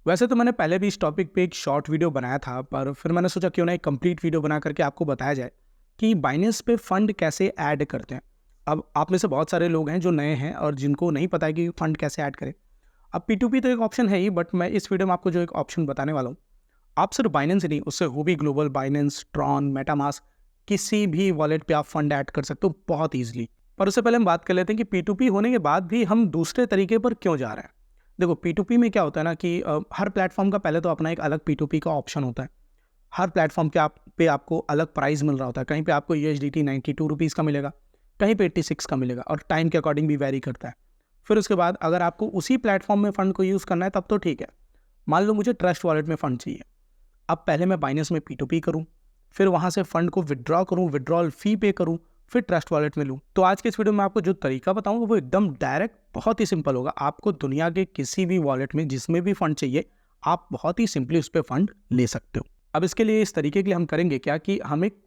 वैसे तो मैंने पहले भी इस टॉपिक पे एक शॉर्ट वीडियो बनाया था, पर फिर मैंने सोचा क्यों ना एक कंप्लीट वीडियो बना करके आपको बताया जाए कि बाइनेंस पे फंड कैसे ऐड करते हैं। अब आप में से बहुत सारे लोग हैं जो नए हैं और जिनको नहीं पता है कि फंड कैसे ऐड करें। अब P2P तो एक ऑप्शन है ही, बट मैं इस वीडियो में आपको जो एक ऑप्शन बताने वाला हूँ, आप सिर्फ बाइनेंस ही नहीं, उससे हुबी ग्लोबल, बाइनेंस, ट्रॉन, मेटामास्क, किसी भी वॉलेट पे आप फंड ऐड कर सकते हो बहुत ईजिली। पर उससे पहले हम बात कर लेते हैं कि P2P होने के बाद भी हम दूसरे तरीके पर क्यों जा रहे हैं। देखो, P2P में क्या होता है ना कि हर प्लेटफॉर्म का पहले तो अपना एक अलग P2P का ऑप्शन होता है। हर प्लेटफॉर्म पे आपको अलग प्राइस मिल रहा होता है। कहीं पे आपको USDT 92 रुपीज़ का मिलेगा, कहीं पे 86 का मिलेगा, और टाइम के अकॉर्डिंग भी वेरी करता है। फिर उसके बाद अगर आपको उसी प्लेटफॉर्म में फ़ंड को यूज़ करना है तब तो ठीक है। मान लो मुझे ट्रस्ट वॉलेट में फ़ंड चाहिए। अब पहले मैं बाइनेंस में P2P करूँ, फिर वहाँ से फ़ंड को विथड्रॉ करूँ, विथड्रॉल फ़ी पे करूँ, फिर ट्रस्ट वॉलेट में लूँ। तो आज के इस वीडियो में आपको जो तरीका बताऊँगा वो एकदम डायरेक्ट, बहुत ही सिंपल होगा। आपको दुनिया के किसी भी वॉलेट में जिसमें भी फ़ंड चाहिए, आप बहुत ही सिंपली उस पे फ़ंड ले सकते हो। अब इसके लिए, इस तरीके के लिए हम करेंगे क्या कि हम एक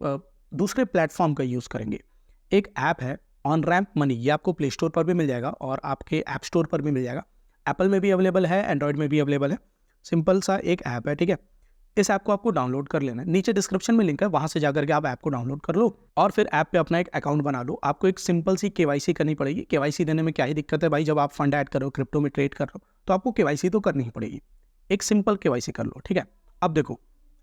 दूसरे प्लेटफॉर्म का यूज़ करेंगे। एक ऐप है ऑन रैम्प मनी, ये आपको प्ले स्टोर पर भी मिल जाएगा और आपके ऐप स्टोर पर भी मिल जाएगा। एप्पल में भी अवेलेबल है, एंड्रॉयड में भी अवेलेबल है। सिंपल सा एक ऐप है, ठीक है। इस ऐप को आपको डाउनलोड कर लेना है, नीचे डिस्क्रिप्शन में लिंक है, वहाँ से जाकर के आप ऐप को डाउनलोड कर लो और फिर ऐप पे अपना एक अकाउंट बना लो। आपको एक सिंपल सी KYC करनी पड़ेगी। KYC देने में क्या ही दिक्कत है भाई, जब आप फंड ऐड कर रहे हो, क्रिप्टो में ट्रेड कर रहे हो, तो आपको KYC तो करनी ही पड़ेगी। एक सिंपल KYC कर लो, ठीक है। अब देखो,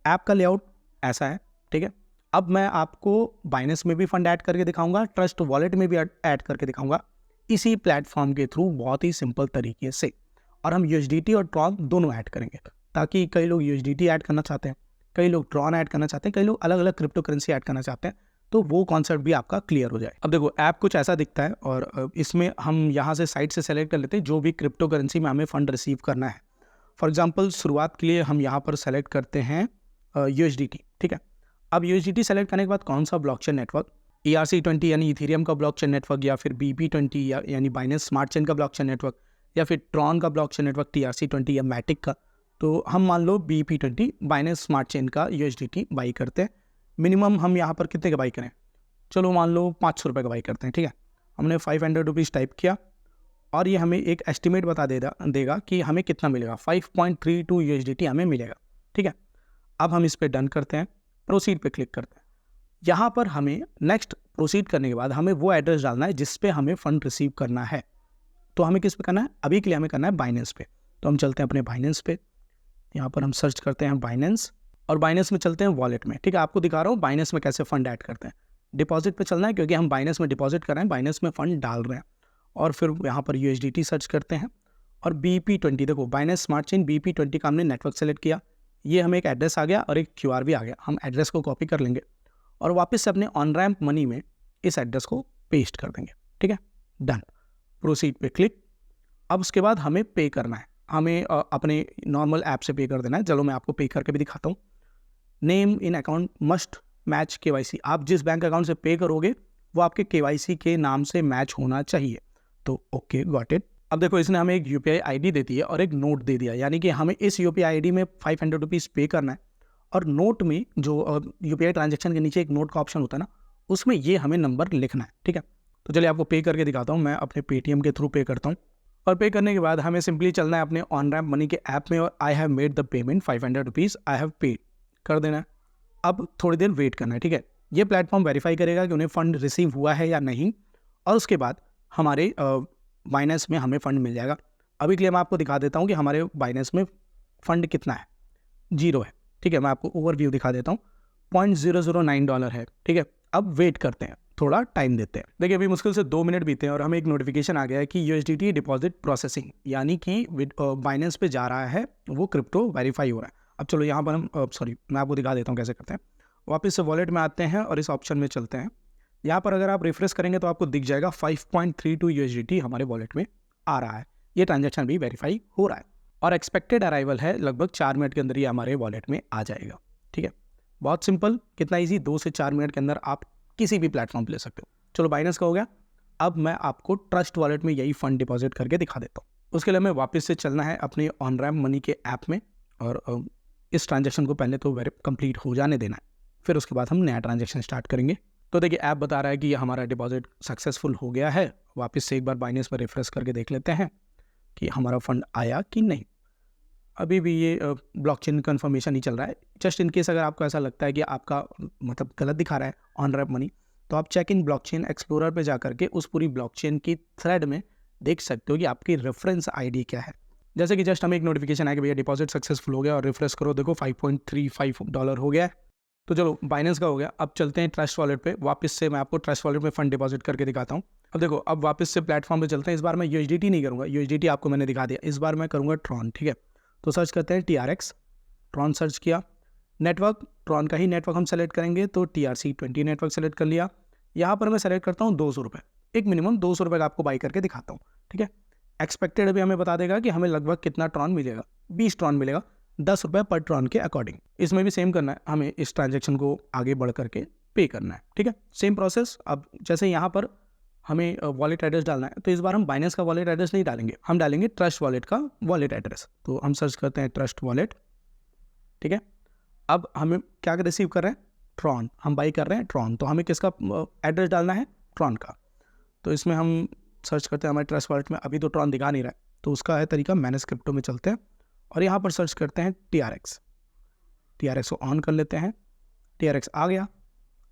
ऐप का लेआउट ऐसा है, ठीक है। अब मैं आपको बाइनेंस में भी फंड ऐड करके दिखाऊंगा, ट्रस्ट वॉलेट में भी ऐड करके दिखाऊंगा, इसी प्लेटफॉर्म के थ्रू, बहुत ही सिंपल तरीके से। और हम USDT और ट्रॉन दोनों ऐड करेंगे, ताकि कई लोग USDT ऐड करना चाहते हैं, कई लोग ट्रॉन ऐड करना चाहते हैं, कई लोग अलग अलग क्रिप्टो करेंसी ऐड करना चाहते हैं, तो वो कॉन्सेप्ट भी आपका क्लियर हो जाए। अब देखो, ऐप कुछ ऐसा दिखता है और इसमें हम यहाँ से साइट से सेलेक्ट कर लेते हैं जो भी क्रिप्टो करेंसी में हमें फंड रिसीव करना है। फॉर एग्जाम्पल, शुरुआत के लिए हम यहाँ पर सेलेक्ट करते हैं USDT, ठीक है। अब USDT सेलेक्ट करने के बाद कौन सा ब्लॉकचेन नेटवर्क, ERC20 यानी इथेरियम का ब्लॉकचेन नेटवर्क, या फिर BP20 यानी बाइनेंस स्मार्ट चेन का ब्लॉकचेन नेटवर्क, या फिर ट्रॉन का ब्लॉकचेन नेटवर्क TRC20 या मैटिक का। तो हम मान लो BP20 बाइनेंस स्मार्ट चेन का USDT बाई करते हैं। मिनिमम हम यहाँ पर कितने का बाई करें, चलो मान लो 500 रुपये का बाई करते हैं, ठीक है। हमने 500 रुपीज़ टाइप किया और ये हमें एक एस्टिमेट बता देगा कि हमें कितना मिलेगा। 5.32 USDT हमें मिलेगा, ठीक है। अब हम इस पर डन करते हैं, प्रोसीड पे क्लिक करते हैं। यहाँ पर हमें नेक्स्ट प्रोसीड करने के बाद हमें वो एड्रेस डालना है जिस पे हमें फ़ंड रिसीव करना है। तो हमें किस पे करना है, अभी के लिए हमें करना है बाइनेंस पे। तो हम चलते हैं अपने बाइनेंस पे, यहाँ पर हम सर्च करते हैं बाइनेंस, और बाइनेंस में चलते हैं वॉलेट में, ठीक है। आपको दिखा रहा हूँ बाइनेंस में कैसे फ़ंड ऐड करते हैं। डिपॉजिट पे चलना है क्योंकि हम बाइनेंस में डिपॉजिट कर रहे हैं, बाइनेंस में फ़ंड डाल रहे हैं। और फिर यहाँ पर USDT सर्च करते हैं और BP20, देखो बाइनेंस स्मार्ट चेन BP20 का हमने नेटवर्क सेलेक्ट किया। ये हमें एक एड्रेस आ गया और एक QR भी आ गया। हम एड्रेस को कॉपी कर लेंगे और वापस से अपने ऑन रैम्प मनी में इस एड्रेस को पेस्ट कर देंगे, ठीक है। डन, प्रोसीड पे क्लिक। अब उसके बाद हमें पे करना है, हमें अपने नॉर्मल ऐप से पे कर देना है। चलो मैं आपको पे करके भी दिखाता हूँ। Name in account must match KYC, आप जिस बैंक अकाउंट से पे करोगे वो आपके KYC के नाम से मैच होना चाहिए। तो ओके, गॉट इट। अब देखो, इसने हमें एक UPI ID दे दी है और एक नोट दे दिया, यानी कि हमें इस UPI ID में 500 रुपीज़ पे करना है और नोट में जो UPI ट्रांजेक्शन के नीचे एक नोट का ऑप्शन होता है ना, उसमें ये हमें नंबर लिखना है, ठीक है। तो चलिए आपको पे करके दिखाता हूँ। मैं अपने Paytm के थ्रू पे करता हूँ और पे करने के बाद हमें सिंपली चलना है अपने ऑन रैम्प मनी के ऐप में और I have made the payment 500 rupees, I have paid कर देना है। अब थोड़ी देर वेट करना है, ठीक है। ये प्लेटफॉर्म वेरीफाई करेगा कि उन्हें फ़ंड रिसीव हुआ है या नहीं, और उसके बाद हमारे बाइनेंस में हमें फ़ंड मिल जाएगा। अभी के लिए मैं आपको दिखा देता हूँ कि हमारे बाइनेंस में फ़ंड कितना है, 0 है, ठीक है। मैं आपको ओवरव्यू दिखा देता हूँ, $0.009 है, ठीक है। अब वेट करते हैं, थोड़ा टाइम देते हैं। देखिए, अभी मुश्किल से 2 मिनट बीते हैं और हमें एक नोटिफिकेशन आ गया है कि USDT डिपॉजिट प्रोसेसिंग, यानी कि बाइनेंस पे जा रहा है, वो क्रिप्टो वेरीफाई हो रहा है। अब चलो यहाँ पर हम मैं आपको दिखा देता हूँ कैसे करते हैं। वापस से वॉलेट में आते हैं और इस ऑप्शन में चलते हैं। यहाँ पर अगर आप रिफ्रेश करेंगे तो आपको दिख जाएगा 5.32 USDT हमारे वॉलेट में आ रहा है। ये ट्रांजैक्शन भी वेरीफाई हो रहा है और एक्सपेक्टेड अराइवल है लगभग 4 मिनट के अंदर ये हमारे वॉलेट में आ जाएगा, ठीक है। बहुत सिंपल, कितना ईजी, 2 से 4 मिनट के अंदर आप किसी भी प्लेटफॉर्म पर ले सकते हो। चलो, बाइनेंस का हो गया। अब मैं आपको ट्रस्ट वॉलेट में यही फंड डिपॉजिट करके दिखा देता हूँ। उसके लिए हमें वापस से चलना है अपने ऑन रैम्प मनी के ऐप में और इस ट्रांजैक्शन को पहले तो कंप्लीट हो जाने देना है, फिर उसके बाद हम नया ट्रांजैक्शन स्टार्ट करेंगे। तो देखिए, ऐप बता रहा है कि हमारा डिपॉजिट सक्सेसफुल हो गया है। वापस से एक बार बाइनेंस में रिफ्रेश करके देख लेते हैं कि हमारा फंड आया कि नहीं। अभी भी ये ब्लॉकचेन कन्फर्मेशन ही चल रहा है। जस्ट इन केस अगर आपको ऐसा लगता है कि आपका मतलब गलत दिखा रहा है ऑन रैप मनी, तो आप चेक इन ब्लॉकचेन एक्सप्लोरर पे जा करके उस पूरी ब्लॉकचेन की थ्रेड में देख सकते हो कि आपकी रेफरेंस आईडी क्या है। जैसे कि जस्ट हमें एक नोटिफिकेशन आया कि भैया डिपॉजिट सक्सेसफुल हो गया और रिफ्रेश करो, देखो $5.35 हो गया है। तो चलो बाइनेंस का हो गया, अब चलते हैं ट्रस्ट वॉलेट पे। वापस से मैं आपको ट्रस्ट वॉलेट में फंड डिपॉजिट करके दिखाता हूँ। अब देखो, अब वापस से प्लेटफॉर्म पे चलते हैं। इस बार मैं USDT नहीं करूँगा, USDT आपको मैंने दिखा दिया, इस बार मैं करूँगा ट्रॉन। ठीक है, तो सर्च करते हैं TRX, ट्रॉन सर्च किया। नेटवर्क ट्रॉन का ही नेटवर्क हम सेलेक्ट करेंगे, तो TRC20 नेटवर्क सेलेक्ट कर लिया। यहाँ पर मैं सेलेक्ट करता हूँ 200 रुपये, एक मिनिमम 200 रुपये का आपको बाई करके दिखाता हूँ। ठीक है, एक्सपेक्टेड अभी हमें बता देगा कि हमें लगभग कितना ट्रॉन मिलेगा, 20 ट्रॉन मिलेगा, 10 रुपये पर ट्रॉन के अकॉर्डिंग। इसमें भी सेम करना है, हमें इस ट्रांजेक्शन को आगे बढ़ करके पे करना है। ठीक है, सेम प्रोसेस। अब जैसे यहाँ पर हमें वॉलेट एड्रेस डालना है, तो इस बार हम बाइनेंस का वॉलेट एड्रेस नहीं डालेंगे, हम डालेंगे ट्रस्ट वॉलेट का वॉलेट एड्रेस। तो हम सर्च करते हैं ट्रस्ट वॉलेट। ठीक है, अब हमें क्या रिसीव कर रहे हैं, ट्रॉन, हम बाई कर रहे हैं ट्रॉन, तो हमें किसका एड्रेस डालना है, ट्रॉन का। तो इसमें हम सर्च करते हैं हमारे ट्रस्ट वॉलेट में, अभी तो ट्रॉन दिखा नहीं रहा है, तो उसका है तरीका मैनेज क्रिप्टो में चलते हैं और यहाँ पर सर्च करते हैं TRX को ऑन कर लेते हैं। TRX आ गया।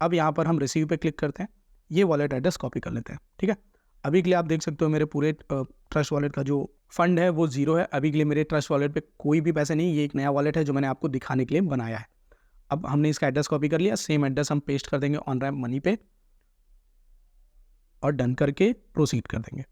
अब यहाँ पर हम रिसीव पे क्लिक करते हैं, ये वॉलेट एड्रेस कॉपी कर लेते हैं। ठीक है, अभी के लिए आप देख सकते हो मेरे पूरे ट्रस्ट वॉलेट का जो फंड है वो 0 है। अभी के लिए मेरे ट्रस्ट वॉलेट पे कोई भी पैसे नहीं, ये एक नया वॉलेट है जो मैंने आपको दिखाने के लिए बनाया है। अब हमने इसका एड्रेस कॉपी कर लिया, सेम एड्रेस हम पेस्ट कर देंगे ऑन रैप मनी पे और डन करके प्रोसीड कर देंगे।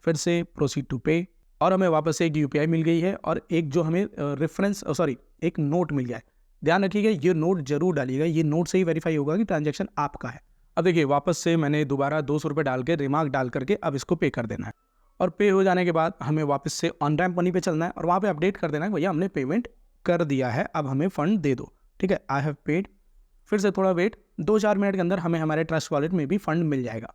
फिर से प्रोसीड टू पे, और हमें वापस से एक UPI मिल गई है और एक जो हमें एक नोट मिल गया है। ध्यान रखिएगा, ये नोट जरूर डालिएगा, ये नोट से ही वेरीफाई होगा कि ट्रांजैक्शन आपका है। अब देखिए, वापस से मैंने दोबारा 200 रुपये डाल के रिमार्क डाल करके अब इसको पे कर देना है, और पे हो जाने के बाद हमें वापस से ऑन रैप मनी पे चलना है और वहाँ पे अपडेट कर देना है भैया हमने पेमेंट कर दिया है, अब हमें फ़ंड दे दो। ठीक है, आई हैव पेड। फिर से थोड़ा वेट, 2-4 मिनट के अंदर हमें हमारे ट्रस्ट वॉलेट में भी फंड मिल जाएगा,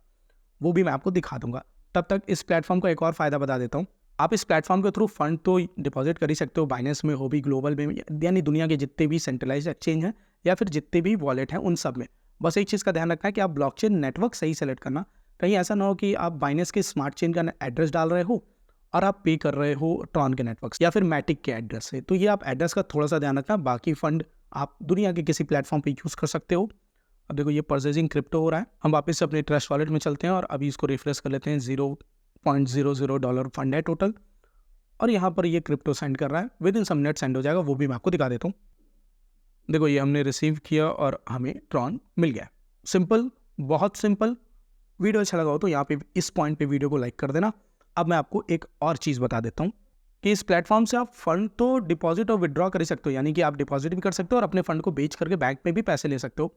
वो भी मैं आपको दिखा दूंगा। तब तक इस प्लेटफॉर्म का एक और फ़ायदा बता देता हूँ। आप इस प्लेटफॉर्म के थ्रू फंड तो डिपॉजिट कर ही सकते हो, बाइनेंस में हो भी, ग्लोबल में, यानी दुनिया के जितने भी सेंट्रलाइज्ड एक्सचेंज हैं या फिर जितने भी वॉलेट हैं उन सब में। बस एक चीज़ का ध्यान रखना है कि आप ब्लॉकचेन नेटवर्क सही सेलेक्ट करना। कहीं ऐसा ना हो कि आप बाइनेंस के स्मार्ट चेन का एड्रेस डाल रहे हो और आप पे कर रहे हो ट्रॉन के नेटवर्क या फिर मैटिक के एड्रेस से। तो ये आप एड्रेस का थोड़ा सा ध्यान रखना, बाकी फंड आप दुनिया के किसी प्लेटफॉर्म पर यूज़ कर सकते हो। अब देखो, ये परचेजिंग क्रिप्टो हो रहा है। हम वापस से अपने ट्रस्ट वॉलेट में चलते हैं और अभी इसको रिफ्रेश कर लेते हैं। $0.00 फंड है टोटल, और यहाँ पर ये क्रिप्टो सेंड कर रहा है, within some minute send हो जाएगा, वो भी मैं आपको दिखा देता हूँ। देखो, ये हमने रिसीव किया और हमें ट्रॉन मिल गया। सिंपल, बहुत सिंपल। वीडियो अच्छा लगा हो तो यहाँ पे इस पॉइंट पे वीडियो को लाइक कर देना। अब मैं आपको एक और चीज़ बता देता हूँ कि इस प्लेटफॉर्म से आप फंड तो डिपॉजिट और विड्रॉ कर सकते हो, यानी कि आप डिपॉजिट भी कर सकते हो और अपने फंड को बेच करके बैंक में भी पैसे ले सकते हो।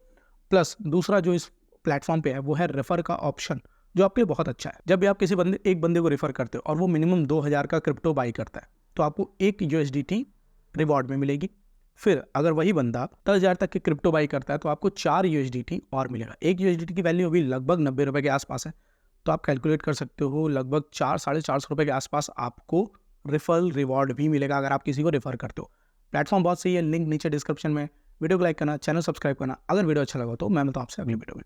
प्लस दूसरा जो इस प्लेटफॉर्म पे है वो है रेफर का ऑप्शन, जो आपके लिए बहुत अच्छा है। जब भी आप किसी एक बंदे को रेफर करते हो और वो मिनिमम 2000 का क्रिप्टो बाई करता है, तो आपको 1 USDT रिवॉर्ड में मिलेगी। फिर अगर वही बंदा 10,000 तक के क्रिप्टो बाई करता है तो आपको 4 USDT और मिलेगा। 1 USDT की वैल्यू अभी लगभग 90 रुपये के आसपास है, तो आप कैलकुलेट कर सकते हो लगभग 400-450 रुपये के आसपास आपको रेफरल रिवॉर्ड भी मिलेगा अगर आप किसी को रेफर करते हो। प्लेटफॉर्म बहुत सही है, लिंक नीचे डिस्क्रिप्शन में। वीडियो को लाइक करना, चैनल सब्सक्राइब करना। अगर वीडियो अच्छा लगा तो मैं मिलता हूं आपसे अगली वीडियो में।